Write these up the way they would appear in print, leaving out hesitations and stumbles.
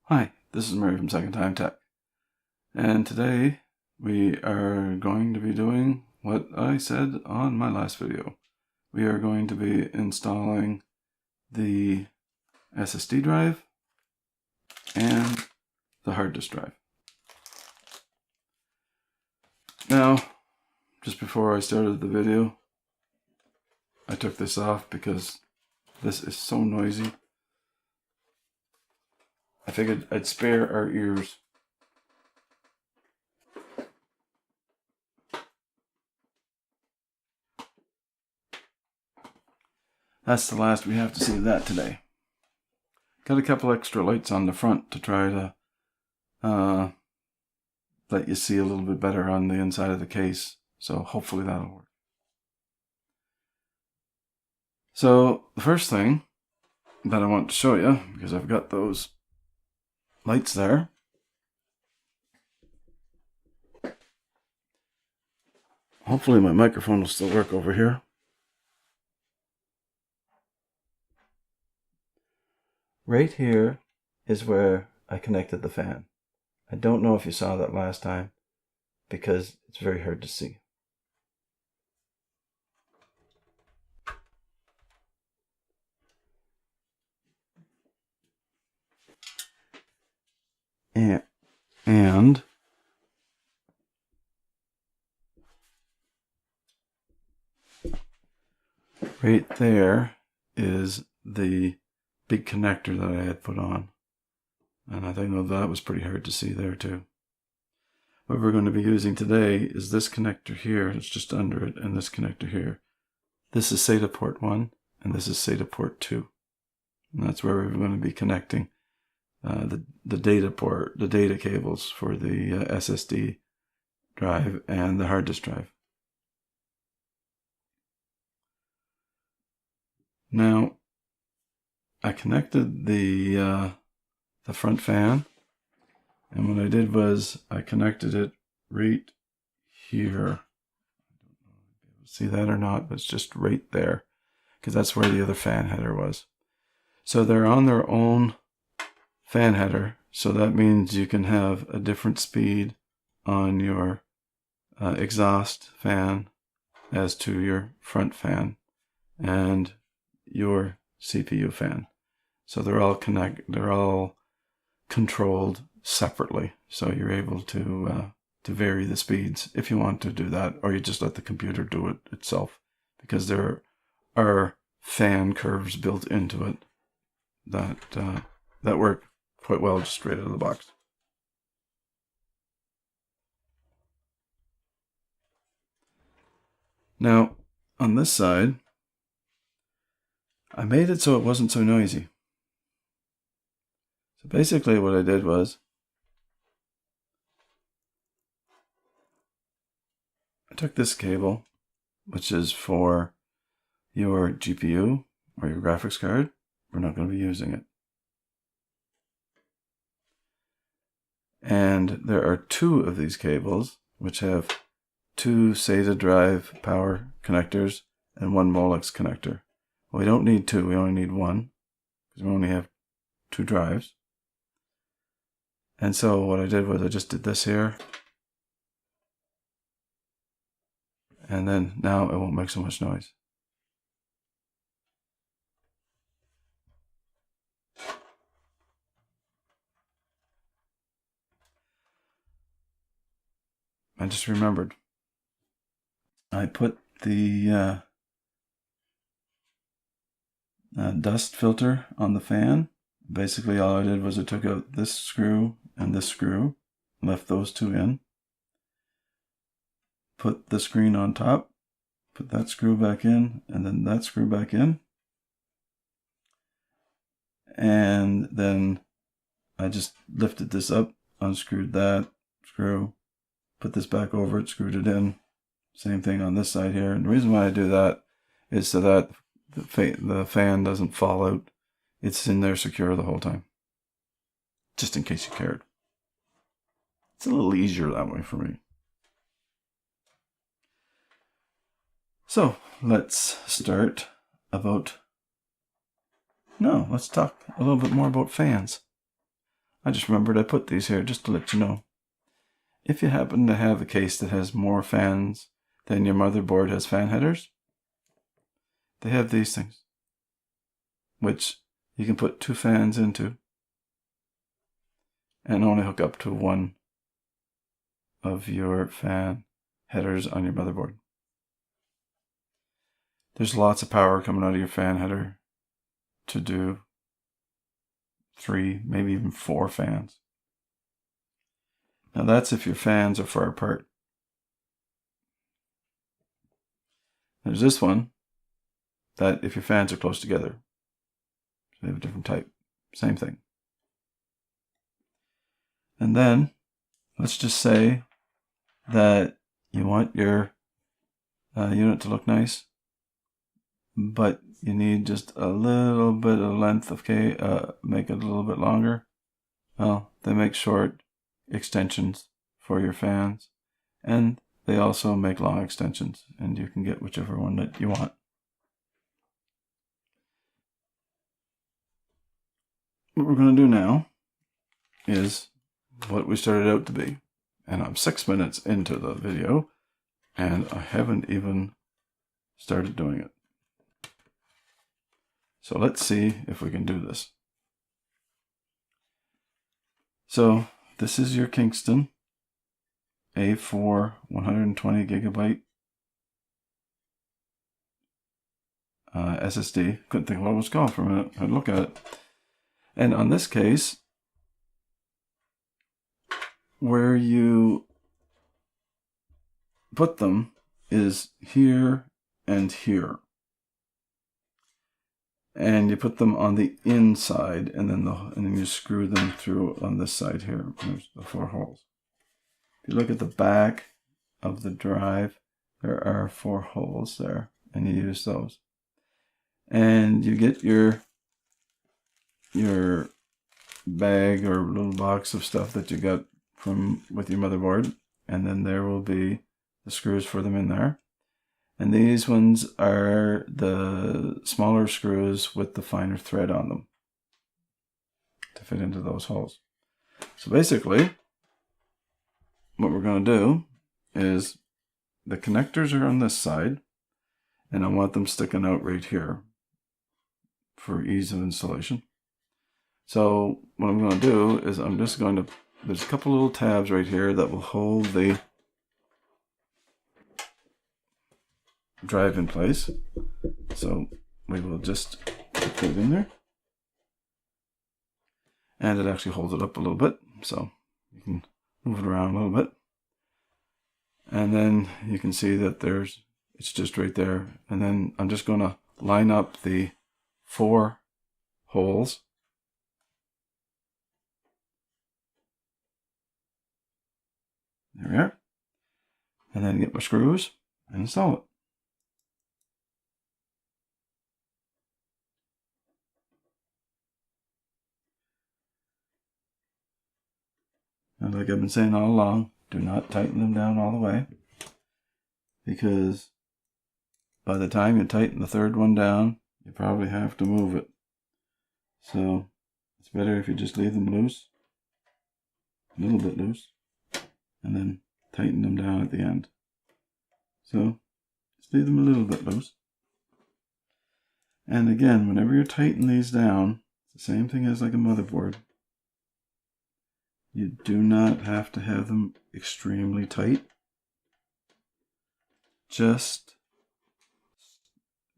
Hi, this is Murray from Second Time Tech, and today we are going to be doing what I said on my last video. We are going to be installing the SSD drive and the hard disk drive. Now, just before I started the video, I took this off because this is so noisy. I figured I'd spare our ears. That's the last we have to see of that today. Got a couple extra lights on the front to try to let you see a little bit better on the inside of the case. So hopefully that'll work. So the first thing that I want to show you, because I've got those lights there. Hopefully my microphone will still work over here. Right here is where I connected the fan. I don't know if you saw that last time because it's very hard to see. And right there is the big connector that I had put on. And I think that was pretty hard to see there too. What we're going to be using today is this connector here. It's just under it, and this connector here. This is SATA port 1, and this is SATA port 2. And that's where we're going to be connecting the data cables for the SSD drive and the hard disk drive. Now, I connected the front fan, and what I did was I connected it right here. I don't know if you see that or not, but it's just right there because that's where the other fan header was. So they're on their own fan header, so that means you can have a different speed on your exhaust fan as to your front fan and your CPU fan. So they're all controlled separately. So you're able to vary the speeds if you want to do that, or you just let the computer do it itself, because there are fan curves built into it that work quite well just straight out of the box. Now, on this side, I made it so it wasn't so noisy. So basically what I did was I took this cable, which is for your GPU or your graphics card. We're not going to be using it. And there are two of these cables, which have two SATA drive power connectors and one Molex connector. Well, we don't need two, we only need one, because we only have two drives. And so what I did was I just did this here. And then now it won't make so much noise. I just remembered. I put the dust filter on the fan. Basically all I did was I took out this screw and this screw, left those two in, put the screen on top, put that screw back in, and then that screw back in. And then I just lifted this up, unscrewed that screw, put this back over it, screwed it in. Same thing on this side here. And the reason why I do that is so that the fan doesn't fall out. It's in there secure the whole time, just in case you cared. It's a little easier that way for me. So let's start about, no, let's talk a little bit more about fans. I just remembered I put these here just to let you know. If you happen to have a case that has more fans than your motherboard has fan headers, they have these things, which you can put 2 fans into and only hook up to one of your fan headers on your motherboard. There's lots of power coming out of your fan header to do 3, maybe even 4 fans. Now that's if your fans are far apart. There's this one that if your fans are close together, they have a different type. Same thing. And then let's just say that you want your unit to look nice, but you need just a little bit of length of make it a little bit longer. Well, they make short extensions for your fans, and they also make long extensions, and you can get whichever one that you want. What we're going to do now is what we started out to be, and I'm 6 minutes into the video and I haven't even started doing it. So let's see if we can do this. So this is your Kingston A4 120 gigabyte SSD. Couldn't think of what it was called for a minute. I'd look at it. And on this case, where you put them is here and here. And you put them on the inside, and then you screw them through on this side here. There's the 4 holes. If you look at the back of the drive, there are 4 holes there, and you use those. And you get your bag or little box of stuff that you got with your motherboard, and then there will be the screws for them in there. And these ones are the smaller screws with the finer thread on them to fit into those holes. So basically, what we're going to do is the connectors are on this side, and I want them sticking out right here for ease of installation. So what I'm going to do is I'm just going to, there's a couple little tabs right here that will hold the drive in place. So we will just put that in there. And it actually holds it up a little bit, so you can move it around a little bit. And then you can see that it's just right there. And then I'm just going to line up the 4 holes. There we are. And then get my screws and install it. And like I've been saying all along, do not tighten them down all the way, because by the time you tighten the 3rd one down, you probably have to move it. So it's better if you just leave them loose, a little bit loose, and then tighten them down at the end. So just leave them a little bit loose. And again, whenever you tighten these down, it's the same thing as like a motherboard. You do not have to have them extremely tight. Just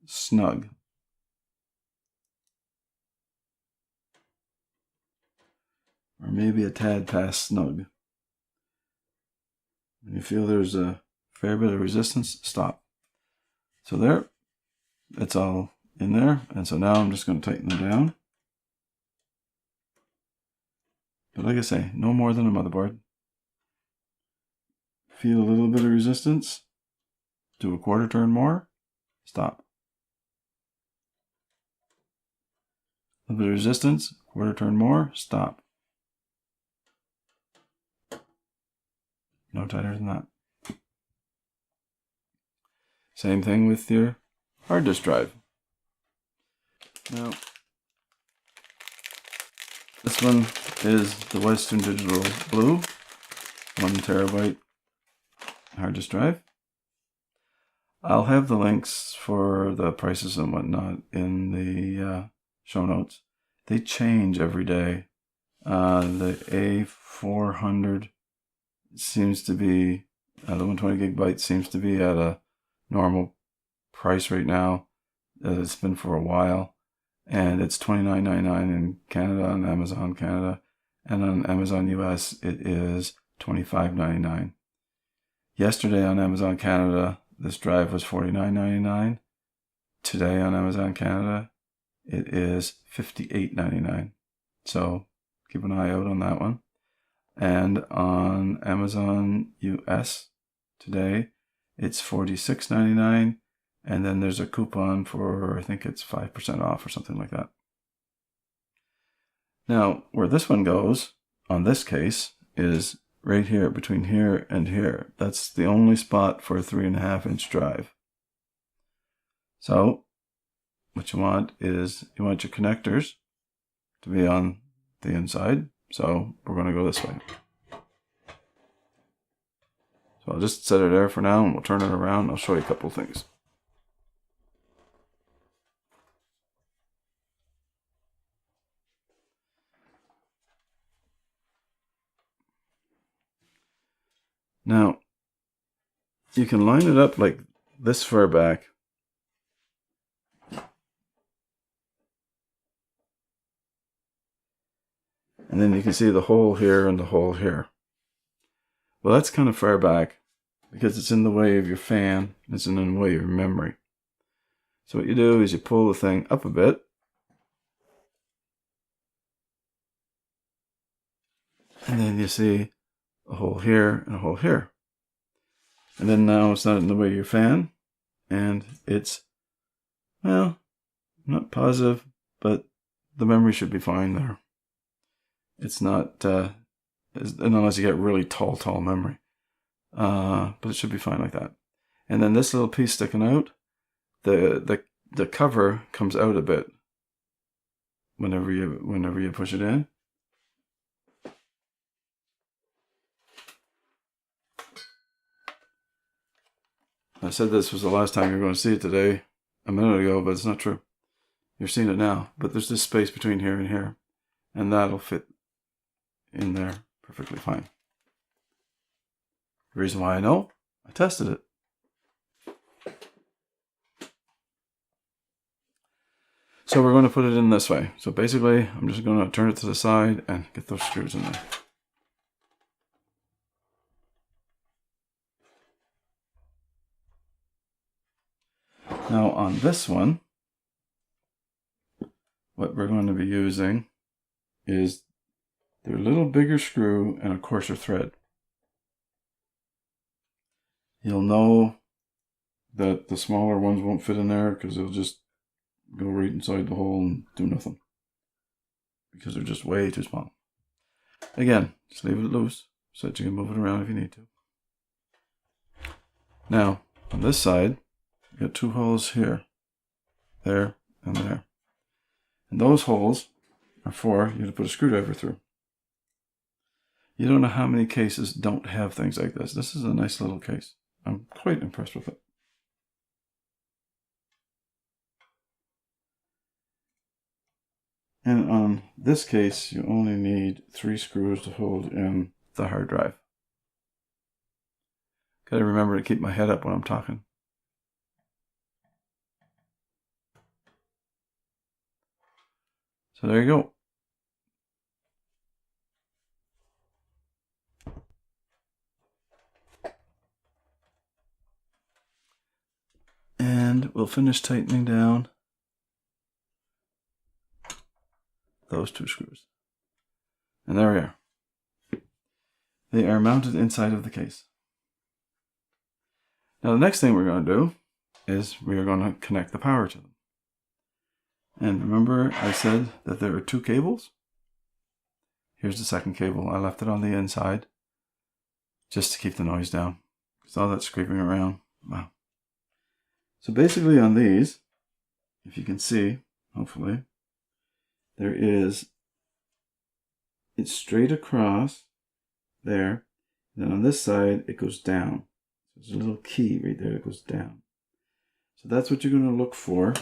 snug. Or maybe a tad past snug. When you feel there's a fair bit of resistance, stop. So there, it's all in there. And so now I'm just going to tighten them down. But like I say, no more than a motherboard. Feel a little bit of resistance, do a 1/4 turn more, stop. A little bit of resistance, 1/4 turn more, stop. No tighter than that. Same thing with your hard disk drive. Now, this one is the Western Digital Blue 1TB hard disk drive. I'll have the links for the prices and whatnot in the show notes. They change every day. The A400 seems to be, the 120GB seems to be at a normal price right now. It's been for a while. And it's $29.99 in Canada on Amazon Canada. And on Amazon US, it is $25.99. Yesterday on Amazon Canada, this drive was $49.99. Today on Amazon Canada, it is $58.99. So keep an eye out on that one. And on Amazon US today, it's $46.99. And then there's a coupon for, I think it's 5% off or something like that. Now, where this one goes, on this case, is right here, between here and here. That's the only spot for a 3.5-inch drive. So, what you want is, you want your connectors to be on the inside. So, we're going to go this way. So, I'll just set it there for now, and we'll turn it around, and I'll show you a couple of things. Now, you can line it up like this far back. And then you can see the hole here and the hole here. Well, that's kind of far back because it's in the way of your fan. It's in the way of your memory. So what you do is you pull the thing up a bit. And then you see a hole here and a hole here. And then now it's not in the way of your fan. And it's, well, not positive, but the memory should be fine there. It's not, unless you get really tall memory. But it should be fine like that. And then this little piece sticking out, the cover comes out a bit whenever you push it in. I said this was the last time you're going to see it today, a minute ago, but it's not true. You're seeing it now, but there's this space between here and here, and that'll fit in there perfectly fine. The reason why I know, I tested it. So we're going to put it in this way. So basically, I'm just going to turn it to the side and get those screws in there. Now on this one, what we're going to be using is their little bigger screw and a coarser thread. You'll know that the smaller ones won't fit in there because they'll just go right inside the hole and do nothing. Because they're just way too small. Again, just leave it loose so that you can move it around if you need to. Now, on this side, you got two holes here, there, and there. And those holes are for you to put a screwdriver through. You don't know how many cases don't have things like this. This is a nice little case. I'm quite impressed with it. And on this case, you only need 3 screws to hold in the hard drive. Gotta remember to keep my head up when I'm talking. So there you go. And we'll finish tightening down those 2 screws. And there we are. They are mounted inside of the case. Now the next thing we're going to do is we are going to connect the power to them. And remember I said that there are 2 cables? Here's the second cable. I left it on the inside just to keep the noise down. Because all that scraping around, wow. So basically on these, if you can see, hopefully, there is it's straight across there. Then on this side, it goes down. There's a little key right there that goes down. So that's what you're going to look for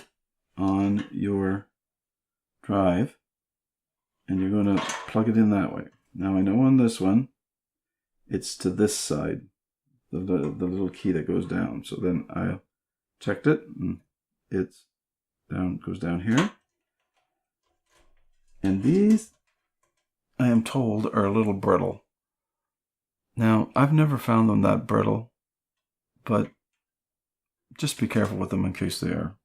on your drive. And you're going to plug it in that way. Now I know on this one, it's to this side, the little key that goes down. So then I checked it, and it's down, goes down here. And these, I am told, are a little brittle. Now, I've never found them that brittle, but just be careful with them in case they are.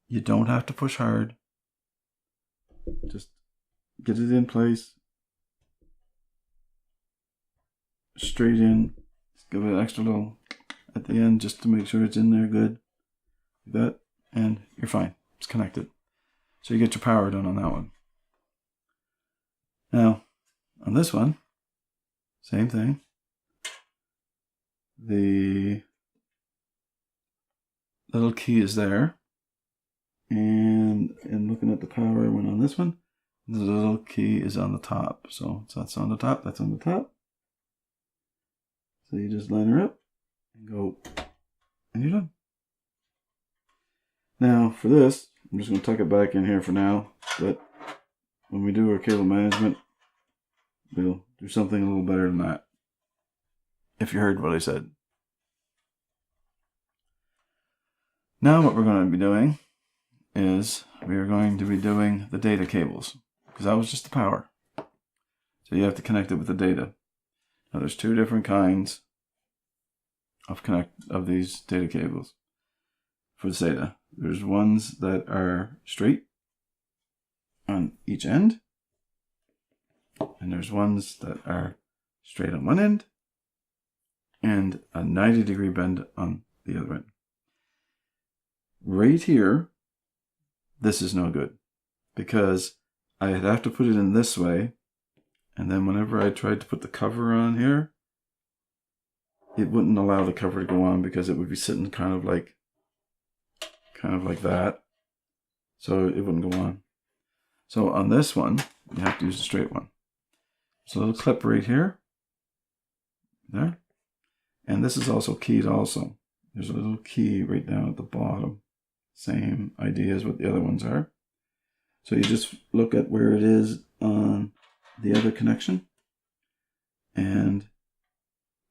You don't have to push hard. Just get it in place. Straight in. Just give it an extra little at the end just to make sure it's in there good. Like that. And you're fine. It's connected. So you get your power done on that one. Now, on this one, same thing. The little key is there. And looking at the power one on this one, the little key is on the top. So that's on the top, that's on the top. So you just line her up and go, and you're done. Now for this, I'm just going to tuck it back in here for now, but when we do our cable management, we'll do something a little better than that. If you heard what I said. Now what we're going to be doing is we are going to be doing the data cables, because that was just the power. So you have to connect it with the data. Now there's two different kinds of these data cables for the SATA. There's ones that are straight on each end, and there's ones that are straight on one end and a 90-degree bend on the other end. Right here, this is no good, because I'd have to put it in this way, and then whenever I tried to put the cover on here, it wouldn't allow the cover to go on because it would be sitting kind of like that, so it wouldn't go on. So on this one, you have to use a straight one. So a little clip right here, there, and this is also keyed also. There's a little key right down at the bottom. Same idea as what the other ones are. So you just look at where it is on the other connection, and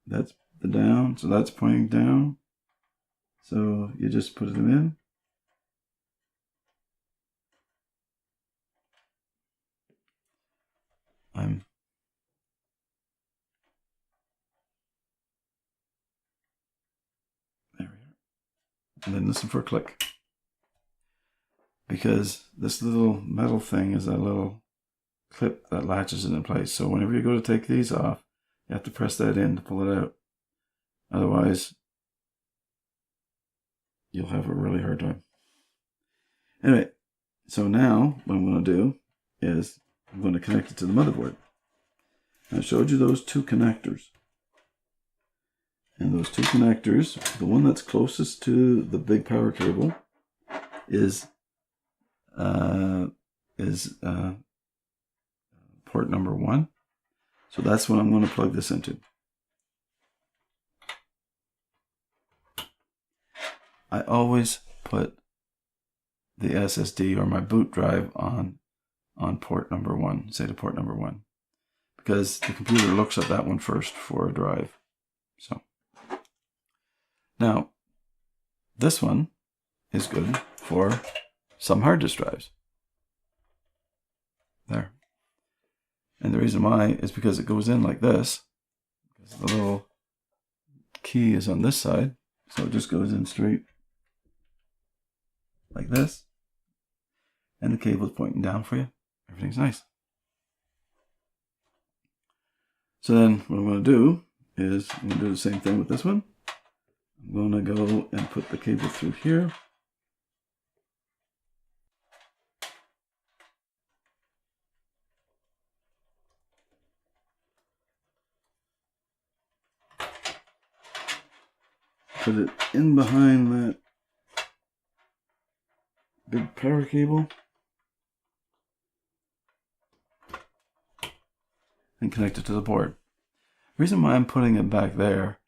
that's the down, so that's pointing down. So you just put it in. There we are. And then listen for a click. Because this little metal thing is a little clip that latches it in place. So whenever you go to take these off, you have to press that in to pull it out. Otherwise, you'll have a really hard time. Anyway, so now what I'm going to do is I'm going to connect it to the motherboard. I showed you those two connectors. And those two connectors, the one that's closest to the big power cable is port number 1. So that's what I'm going to plug this into. I always put the SSD or my boot drive on port number 1, say to port number 1, because the computer looks at that one first for a drive. So now this one is good for some hard disk drives. There. And the reason why is because it goes in like this. The little key is on this side, so it just goes in straight like this. And the cable is pointing down for you. Everything's nice. So then what I'm going to do is I'm going to do the same thing with this one. I'm going to go and put the cable through here. Put it in behind that big power cable. and connect it to the board. The reason why I'm putting it back there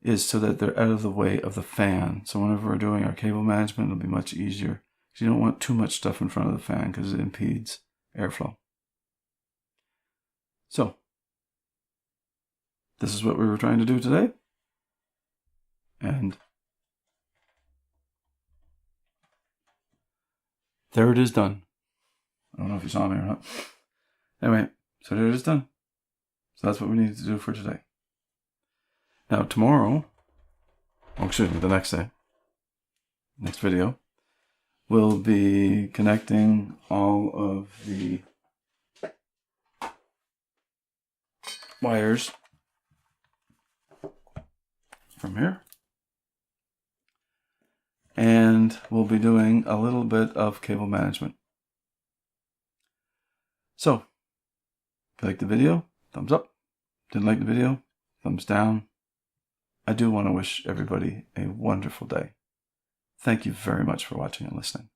is so that they're out of the way of the fan. So whenever we're doing our cable management, it'll be much easier. Because you don't want too much stuff in front of the fan because it impedes airflow. So, this is what we were trying to do today. And there it is done. I don't know if you saw me or not. Anyway, so there it is done. So that's what we needed to do for today. Now tomorrow, excuse me, the next day, next video, we'll be connecting all of the wires from here. And we'll be doing a little bit of cable management. So, if you liked the video, thumbs up. Didn't like the video, thumbs down. I do want to wish everybody a wonderful day. Thank you very much for watching and listening.